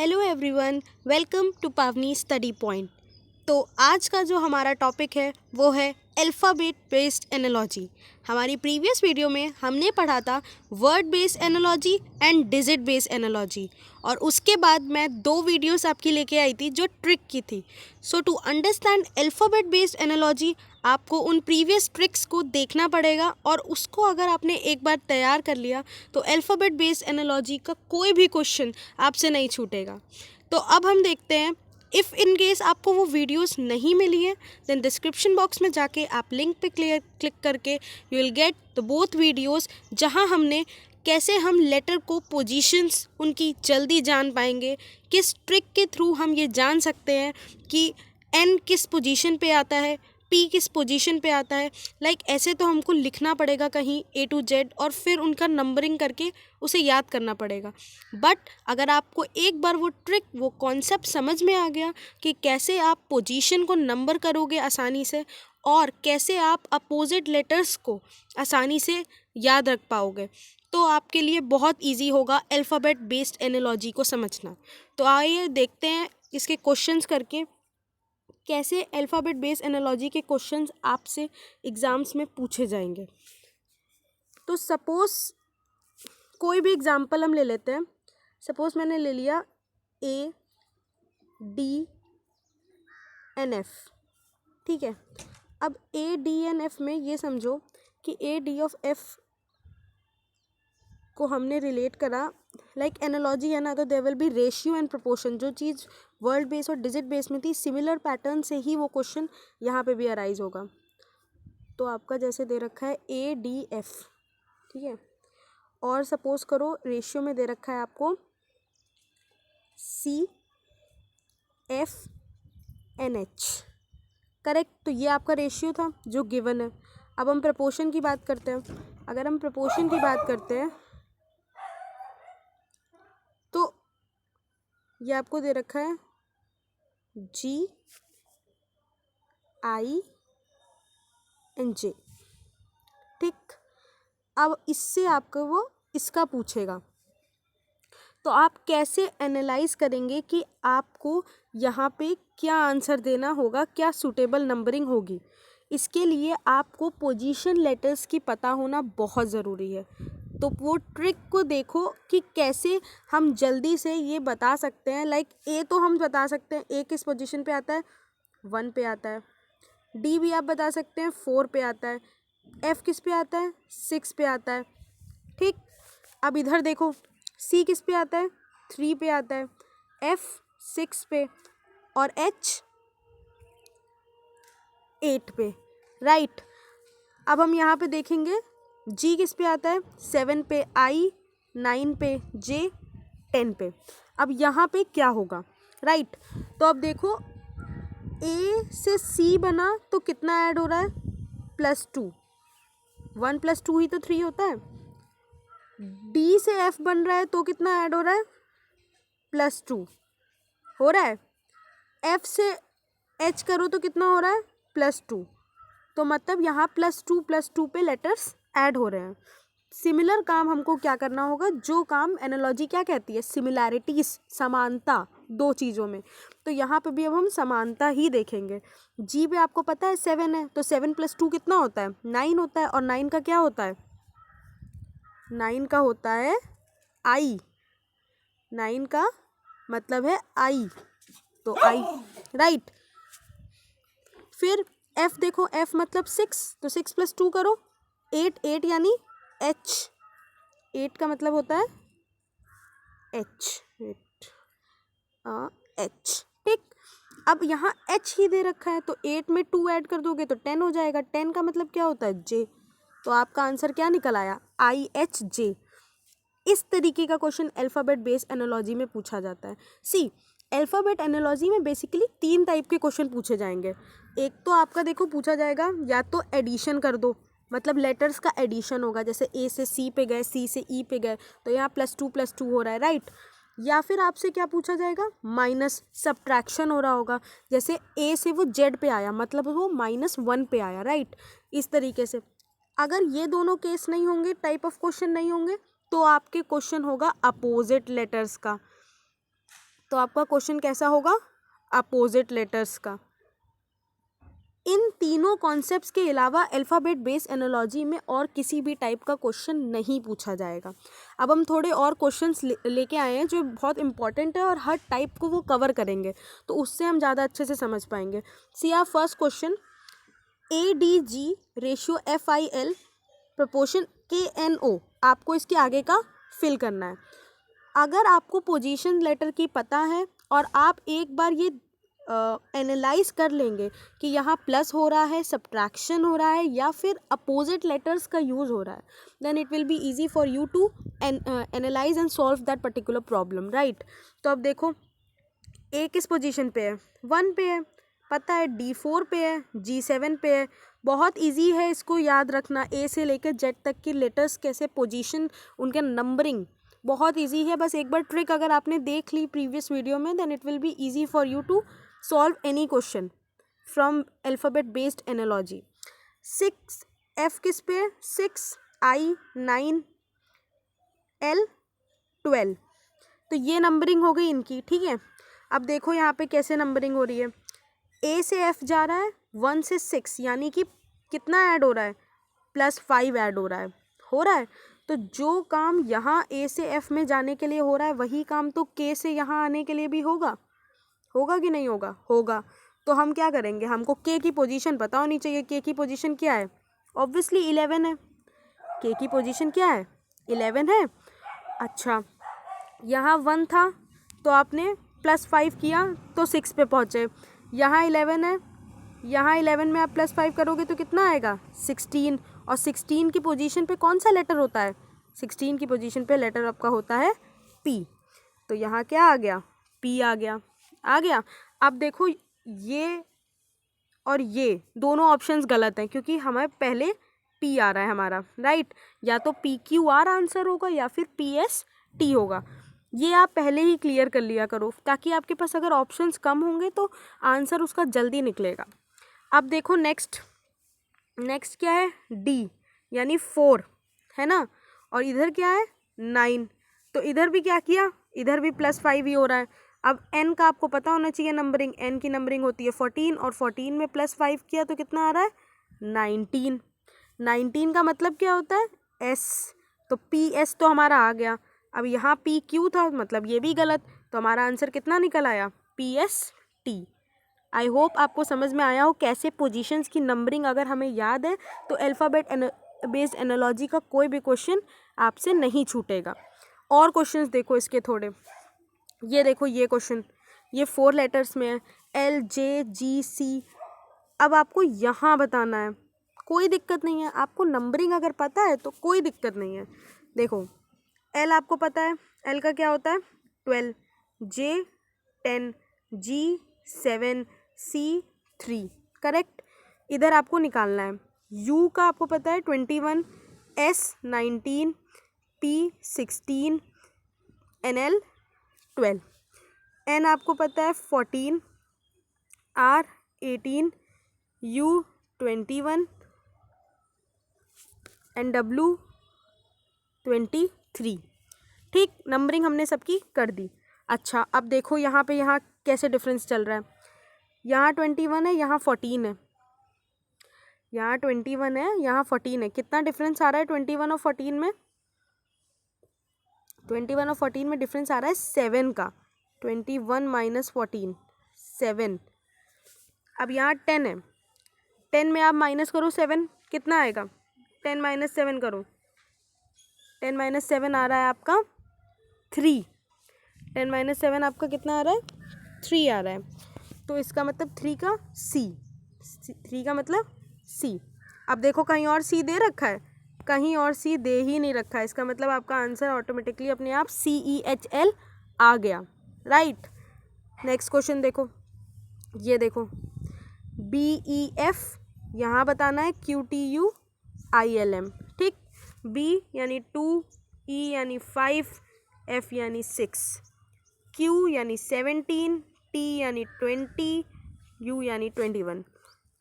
Hello everyone, welcome to पावनी study point. तो आज का जो हमारा टॉपिक है वो है अल्फ़ाबेट बेस्ड एनालॉजी। हमारी प्रीवियस वीडियो में हमने पढ़ा था word based analogy and digit based analogy, और उसके बाद मैं 2 वीडियोस आपकी लेके आई थी जो ट्रिक की थी। So to understand alphabet based analogy आपको उन प्रीवियस ट्रिक्स को देखना पड़ेगा, और उसको अगर आपने एक बार तैयार कर लिया तो अल्फ़ाबेट बेस्ड एनालॉजी का कोई भी क्वेश्चन आपसे नहीं छूटेगा। तो अब हम देखते हैं, इफ़ इन केस आपको वो वीडियोस नहीं मिली है देन डिस्क्रिप्शन बॉक्स में जाके आप लिंक पे क्लिक करके you will get the both videos, जहां हमने कैसे हम लेटर को पोजीशंस उनकी जल्दी जान पाएंगे, किस ट्रिक के थ्रू हम ये जान सकते हैं कि एन किस पोजीशन पे आता है, पी किस पोजीशन पे आता है। ऐसे तो हमको लिखना पड़ेगा कहीं A to Z और फिर उनका नंबरिंग करके उसे याद करना पड़ेगा। बट अगर आपको एक बार वो ट्रिक, वो कॉन्सेप्ट समझ में आ गया कि कैसे आप पोजीशन को नंबर करोगे आसानी से और कैसे आप अपोजिट लेटर्स को आसानी से याद रख पाओगे, तो आपके लिए बहुत ईजी होगा अल्फ़ाबेट बेस्ड एनालॉजी को समझना। तो आइए देखते हैं इसके क्वेश्चंस करके कैसे अल्फ़ाबेट बेस्ड एनालॉजी के क्वेश्चंस आपसे एग्ज़ाम्स में पूछे जाएंगे। तो सपोज़ कोई भी एग्ज़ाम्पल हम ले लेते हैं। सपोज़ मैंने ले लिया ADNF, ठीक है। अब ADNF में ये समझो कि AD को हमने रिलेट करा, एनालॉजी है ना, तो there will be ratio and proportion. जो चीज़ वर्ड बेस और डिजिट बेस में थी, सिमिलर पैटर्न से ही वो क्वेश्चन यहाँ पे भी अराइज होगा। तो आपका जैसे दे रखा है ADF, ठीक है, और सपोज करो रेशियो में दे रखा है आपको CFNH, करेक्ट। तो ये आपका रेशियो था जो गिवन है। अब हम प्रोपोर्शन की बात करते हैं। अगर हम प्रोपोर्शन की बात करते हैं तो ये आपको दे रखा है GINJ, ठीक। अब इससे आपको वो इसका पूछेगा, तो आप कैसे एनालाइज करेंगे कि आपको यहाँ पे क्या आंसर देना होगा, क्या सूटेबल नंबरिंग होगी। इसके लिए आपको पोजीशन लेटर्स की पता होना बहुत ज़रूरी है। तो वो ट्रिक को देखो कि कैसे हम जल्दी से ये बता सकते हैं। A तो हम बता सकते हैं A किस पोजीशन पे आता है, 1 पे आता है। D भी आप बता सकते हैं 4 पे आता है। F किस पे आता है, 6 पे आता है, ठीक। अब इधर देखो C किस पे आता है, 3 पे आता है, F 6 पे और H 8 पे, राइट। अब हम यहाँ पे देखेंगे G किस पे आता है, 7 पे, I 9 पे, J 10 पे। अब यहाँ पे क्या होगा, राइट। तो अब देखो A से C बना तो कितना ऐड हो रहा है, +2, 1 + 2 ही तो 3 होता है। D से F बन रहा है तो कितना ऐड हो रहा है, +2 हो रहा है। F से H करो तो कितना हो रहा है, +2। तो मतलब यहाँ +2 पे लेटर्स ऐड हो रहे हैं। सिमिलर काम हमको क्या करना होगा, जो काम एनालॉजी क्या कहती है, सिमिलैरिटीज, समानता दो चीज़ों में। तो यहाँ पे भी अब हम समानता ही देखेंगे। जी पे आपको पता है 7 है, तो 7 + 2 कितना होता है, 9 होता है। और 9 का क्या होता है, 9 का होता है I, 9 का मतलब है I, तो I, राइट। फिर F देखो, F मतलब 6, तो 6 + 2 करो 8, 8 यानी H, 8 का मतलब होता है H, H, ठीक। अब यहाँ H ही दे रखा है, तो 8 में 2 ऐड कर दोगे तो 10 हो जाएगा। 10 का मतलब क्या होता है, J। तो आपका आंसर क्या निकल आया, IHJ। इस तरीके का क्वेश्चन अल्फ़ाबेट बेस्ड एनालॉजी में पूछा जाता है। सी, अल्फ़ाबेट एनालॉजी में बेसिकली 3 टाइप के क्वेश्चन पूछे जाएंगे। एक तो आपका देखो पूछा जाएगा या तो एडिशन कर दो, मतलब लेटर्स का एडिशन होगा, जैसे A से C पे गए, C से E पे गए, तो यहाँ +2 हो रहा है, राइट। या फिर आपसे क्या पूछा जाएगा, माइनस, सब्ट्रैक्शन हो रहा होगा, जैसे A से वो Z पे आया मतलब वो -1 पे आया, राइट। इस तरीके से अगर ये दोनों केस नहीं होंगे, टाइप ऑफ क्वेश्चन नहीं होंगे, तो आपके क्वेश्चन होगा अपोजिट लेटर्स का। तो आपका क्वेश्चन कैसा होगा, अपोजिट लेटर्स का। इन तीनों कॉन्सेप्ट्स के अलावा अल्फ़ाबेट बेस्ड एनालॉजी में और किसी भी टाइप का क्वेश्चन नहीं पूछा जाएगा। अब हम थोड़े और क्वेश्चंस लेके आए हैं जो बहुत इंपॉर्टेंट है और हर टाइप को वो कवर करेंगे, तो उससे हम ज़्यादा अच्छे से समझ पाएंगे। See our first question, ADG ratio FIL proportion KNO, आपको इसके आगे का फिल करना है। अगर आपको पोजीशन लेटर की पता है और आप एक बार ये एनालाइज कर लेंगे कि यहाँ प्लस हो रहा है, सब्ट्रैक्शन हो रहा है या फिर अपोजिट लेटर्स का यूज़ हो रहा है, then it will be easy for you to analyse and solve that particular problem, right. तो अब देखो ए किस पोजीशन पे है, 1 पे है, पता है D4 पे है, G7 पे है। बहुत इजी है इसको याद रखना, ए से लेकर जेड तक के लेटर्स कैसे पोजीशन, उनके नंबरिंग बहुत इजी है। बस एक बार ट्रिक अगर आपने देख ली प्रीवियस वीडियो में, then it will be easy for you to solve any question from alphabet based analogy. 6 F किस पे है, 6 I 9 L 12, तो ये नंबरिंग हो गई इनकी, ठीक है। अब देखो यहाँ पे कैसे नंबरिंग हो रही है, ए से एफ जा रहा है 1 से 6, यानी कि कितना ऐड हो रहा है, +5 ऐड हो रहा है। तो जो काम यहाँ ए से एफ में जाने के लिए हो रहा है वही काम तो के से यहाँ आने के लिए भी होगा कि नहीं होगा, होगा। तो हम क्या करेंगे, हमको के की पोजीशन पता होनी चाहिए। के की पोजीशन क्या है, ऑब्वियसली 11 है। के की पोजीशन क्या है, 11 है। अच्छा, यहाँ 1 था तो आपने +5 किया तो 6 पे पहुँचे। यहाँ 11 है, यहाँ 11 में आप +5 करोगे तो कितना आएगा, 16। और 16 की पोजीशन पे कौन सा लेटर होता है, 16 की पोजीशन पे लेटर आपका होता है P। तो यहाँ क्या आ गया, P आ गया। अब देखो ये और ये दोनों ऑप्शंस गलत हैं क्योंकि हमें पहले P आ रहा है हमारा, राइट। या तो PQR आंसर होगा या फिर PST होगा। ये आप पहले ही क्लियर कर लिया करो ताकि आपके पास अगर ऑप्शंस कम होंगे तो आंसर उसका जल्दी निकलेगा। अब देखो नेक्स्ट क्या है, D यानी 4 है ना, और इधर क्या है 9, तो इधर भी क्या किया, इधर भी +5 ही हो रहा है। अब n का आपको पता होना चाहिए नंबरिंग, n की नंबरिंग होती है 14 और 14 में +5 किया तो कितना आ रहा है 19। 19 का मतलब क्या होता है S, तो PS तो हमारा आ गया। अब यहाँ PQ था मतलब ये भी गलत, तो हमारा आंसर कितना निकल आया PST। आई होप आपको समझ में आया हो कैसे पोजीशंस की नंबरिंग अगर हमें याद है तो अल्फ़ाबेट बेस्ड एनालॉजी का कोई भी क्वेश्चन आपसे नहीं छूटेगा। और क्वेश्चंस देखो इसके थोड़े, ये देखो ये क्वेश्चन, ये 4 लेटर्स में है LJGC। अब आपको यहाँ बताना है, कोई दिक्कत नहीं है, आपको नंबरिंग अगर पता है तो कोई दिक्कत नहीं है। देखो L आपको पता है, L का क्या होता है 12, J 10, G 7, C 3, करेक्ट। इधर आपको निकालना है, U का आपको पता है 21, S 19, P 16, NL 12, N आपको पता है 14, R 18, U 21 एंड W 23। ठीक, नंबरिंग हमने सबकी कर दी। अच्छा, अब देखो यहाँ पे यहाँ कैसे डिफरेंस चल रहा है, यहाँ 21 है, यहाँ 14 है, यहाँ 21 है, यहाँ 14 है। कितना डिफरेंस आ रहा है 21 और 14 में, 21 और 14 में डिफरेंस आ रहा है 7 का। 21 - 14 7। अब यहाँ 10 है, 10 में आप माइनस करो 7, कितना आएगा, 10 - 7 करो, 10 - 7 आ रहा है आपका 3। 10 - 7 आपका कितना आ रहा है 3 आ रहा है। तो इसका मतलब 3 का C, 3 का मतलब C। अब देखो कहीं और C दे रखा है, कहीं और C दे ही नहीं रखा है, इसका मतलब आपका आंसर ऑटोमेटिकली अपने आप CEHL आ गया, राइट। नेक्स्ट क्वेश्चन देखो, ये देखो BEF, यहाँ बताना है QTU ILM, ठीक। B यानी 2, E यानी 5, F यानी 6, Q यानी 17, T यानी 20, U यानी 21,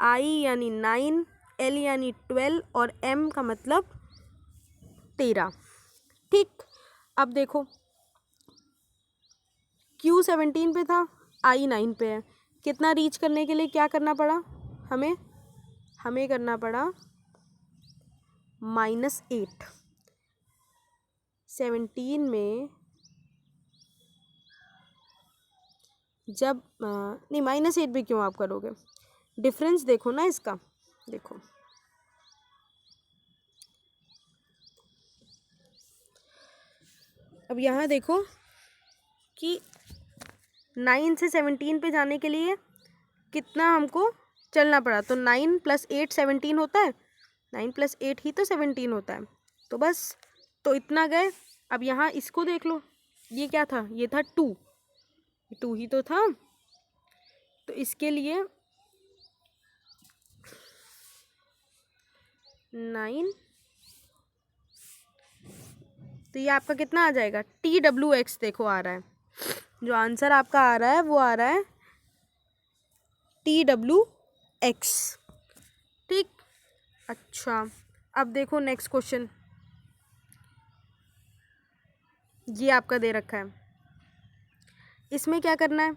I यानी 9, L यानी 12 और M का मतलब 13, ठीक। अब देखो Q 17 पे था, I 9 पे है। कितना रीच करने के लिए क्या करना पड़ा हमें करना पड़ा -8। 17 में जब नहीं, -8 भी क्यों आप करोगे, डिफरेंस देखो ना इसका, देखो अब यहाँ देखो कि 9 से 17 पे जाने के लिए कितना हमको चलना पड़ा, तो 9 + 8 17 होता है, 9 + 8 ही तो 17 होता है। तो बस, तो इतना गए। अब यहाँ इसको देख लो, ये क्या था, ये था 2 ही तो था। तो इसके लिए 9, तो ये आपका कितना आ जाएगा, TWX देखो आ रहा है, जो आंसर आपका आ रहा है वो आ रहा है TWX। ठीक, अच्छा अब देखो नेक्स्ट क्वेश्चन, ये आपका दे रखा है, इसमें क्या करना है,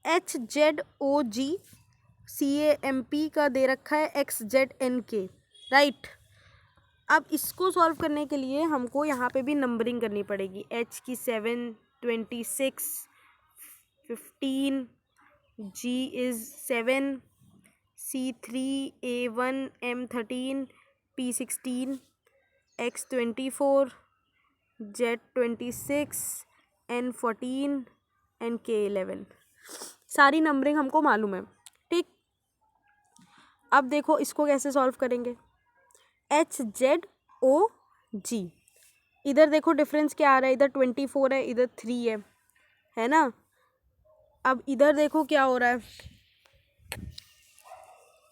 HZOG CAMP का दे रखा है XZNK, राइट। अब इसको सॉल्व करने के लिए हमको यहाँ पे भी नंबरिंग करनी पड़ेगी, H की 7, 26, 15, G is 7, C3, A1, M13, P16, X24, Z26, N14, K11, सारी नंबरिंग हमको मालूम है। ठीक, अब देखो इसको कैसे सॉल्व करेंगे, HZOG, इधर देखो डिफरेंस क्या आ रहा है, इधर 24 है, इधर 3 है ना। अब इधर देखो क्या हो रहा है,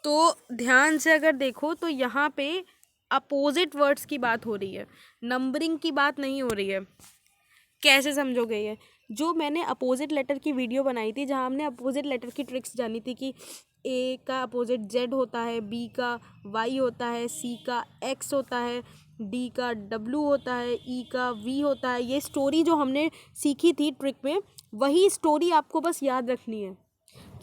तो ध्यान से अगर देखो तो यहाँ पे अपोजिट वर्ड्स की बात हो रही है, नंबरिंग की बात नहीं हो रही है। कैसे समझोगे ये, जो मैंने अपोजिट लेटर की वीडियो बनाई थी, जहाँ हमने अपोजिट लेटर की ट्रिक्स जानी थी कि A का अपोजिट Z होता है, B का Y होता है, C का X होता है, D का W होता है, E का V होता है। ये स्टोरी जो हमने सीखी थी ट्रिक में, वही स्टोरी आपको बस याद रखनी है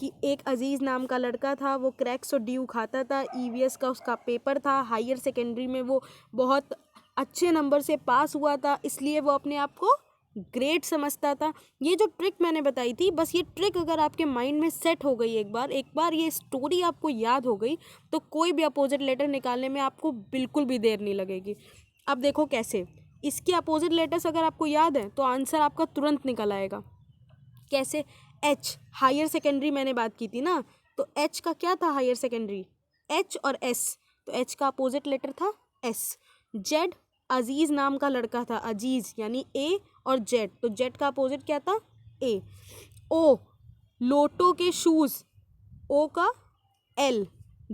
कि एक अजीज़ नाम का लड़का था, वो क्रैक्स और ड्यू खाता था, EVS का उसका पेपर था, हायर सेकेंडरी में वो बहुत अच्छे नंबर से पास हुआ था, इसलिए वो अपने आप को ग्रेट समझता था। ये जो ट्रिक मैंने बताई थी, बस ये ट्रिक अगर आपके माइंड में सेट हो गई, एक बार ये स्टोरी आपको याद हो गई, तो कोई भी अपोजिट लेटर निकालने में आपको बिल्कुल भी देर नहीं लगेगी। अब देखो कैसे, इसके अपोजिट लेटर्स अगर आपको याद है तो आंसर आपका तुरंत निकल आएगा। कैसे, H हायर सेकेंडरी मैंने बात की थी ना, तो H का क्या था हायर सेकेंडरी, H और S, तो H का अपोजिट लेटर था S। Z अजीज़ नाम का लड़का था, अजीज़ यानी A और Z, तो Z का अपोजिट क्या था, A। O लोटो के शूज़, O का L।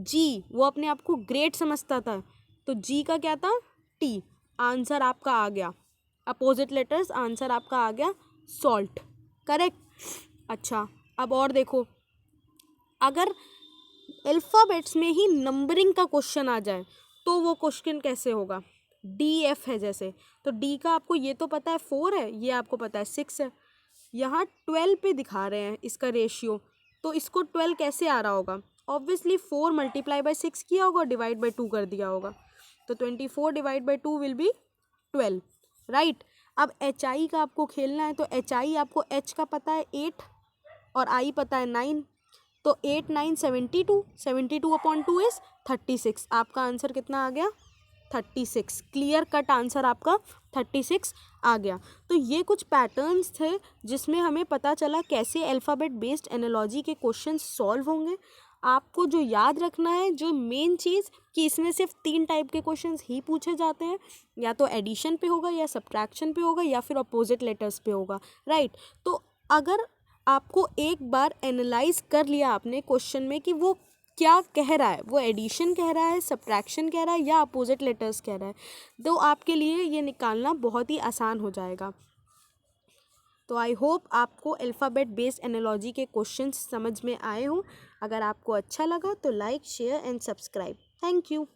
G वो अपने आप को ग्रेट समझता था, तो G का क्या था, T। आंसर आपका आ गया, अपोजिट लेटर्स, आंसर आपका आ गया सॉल्ट, करेक्ट। अच्छा अब और देखो, अगर अल्फ़ाबेट्स में ही नंबरिंग का क्वेश्चन आ जाए तो वो क्वेश्चन कैसे होगा, DF है जैसे, तो D का आपको ये तो पता है 4 है, ये आपको पता है 6 है, यहाँ 12 पे दिखा रहे हैं इसका रेशियो, तो इसको 12 कैसे आ रहा होगा, ऑब्वियसली 4 × 6 किया होगा, डिवाइड बाई 2 कर दिया होगा, तो 24 divide by 2 will be 12, right. अब HI का आपको खेलना है, तो HI आपको H का पता है 8 और I पता है 9, तो 8 9 72, 72/2 इज 36, आपका आंसर कितना आ गया, 36, क्लियर कट आंसर आपका 36 आ गया। तो ये कुछ पैटर्न्स थे जिसमें हमें पता चला कैसे अल्फ़ाबेट बेस्ड एनालॉजी के क्वेश्चन सॉल्व होंगे। आपको जो याद रखना है, जो मेन चीज़, कि इसमें सिर्फ 3 टाइप के क्वेश्चंस ही पूछे जाते हैं, या तो एडिशन पे होगा, या सब्ट्रैक्शन पे होगा, या फिर अपोजिट लेटर्स पे होगा, राइट। तो अगर आपको एक बार एनालाइज कर लिया आपने क्वेश्चन में कि वो क्या कह रहा है, वो एडिशन कह रहा है, सब्ट्रैक्शन कह रहा है, या अपोजिट लेटर्स कह रहा है, तो आपके लिए ये निकालना बहुत ही आसान हो जाएगा। तो आई होप आपको अल्फ़ाबेट बेस्ड एनालॉजी के क्वेश्चंस समझ में आए हों। अगर आपको अच्छा लगा तो like, share and subscribe. Thank you.